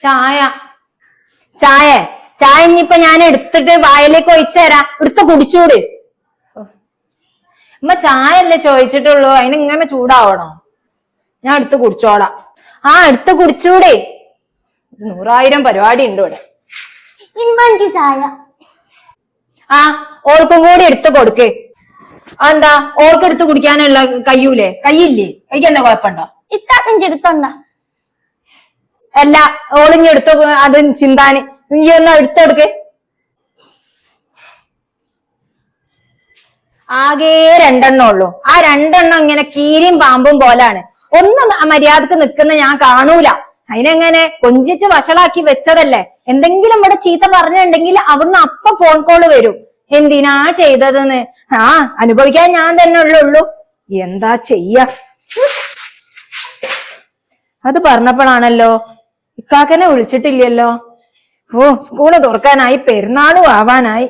ചായ ചായ ചായ ഇനിയിപ്പൊ ഞാൻ എടുത്തിട്ട് വായിലേക്ക് ഒഴിച്ചേരാ, എടുത്ത് കുടിച്ചൂട്. ഉമ്മ ചായ അല്ലേ ചോദിച്ചിട്ടുള്ളൂ, അതിന് ഇങ്ങനെ ചൂടാവണോ? ഞാൻ എടുത്ത് കുടിച്ചോളാം. എടുത്ത് കുടിച്ചൂടെ? 100,000 പരിപാടി ഉണ്ട് ഇവിടെ. ചായ ഓൾക്കും കൂടി എടുത്ത് കൊടുക്ക്. എന്താ ഓൾക്ക് എടുത്ത് കുടിക്കാനുള്ള കയ്യൂലേ? കയ്യില്ലേ? കൈക്ക് എന്താ കുഴപ്പമുണ്ടോ? എടുത്തോണ്ട അല്ല, ഓളിഞ്ഞി എടുത്ത് അത് ചിന്താന് നീ ഒന്ന് എടുത്തെടുക്ക്. ആകെ 2 ഉള്ളൂ. ആ 2 ഇങ്ങനെ കീരിയും പാമ്പും പോലാണ്. ഒന്നും മര്യാദക്ക് നിക്കുന്ന ഞാൻ കാണൂല. അതിനെങ്ങനെ കൊഞ്ചിച്ച് വഷളാക്കി വെച്ചതല്ലേ. എന്തെങ്കിലും ഇവിടെ ചീത്ത പറഞ്ഞിട്ടുണ്ടെങ്കിൽ അവിടുന്ന് അപ്പൊ ഫോൺ കോള് വരും. എന്തിനാ ചെയ്തതെന്ന്. അനുഭവിക്കാൻ ഞാൻ തന്നെ ഉള്ളൂ. എന്താ ചെയ്യ? അത് പറഞ്ഞപ്പോഴാണല്ലോ ഇക്കാക്കനെ വിളിച്ചിട്ടില്ലല്ലോ. സ്കൂള് തുറക്കാനായി, പെരുന്നാളും ആവാനായി.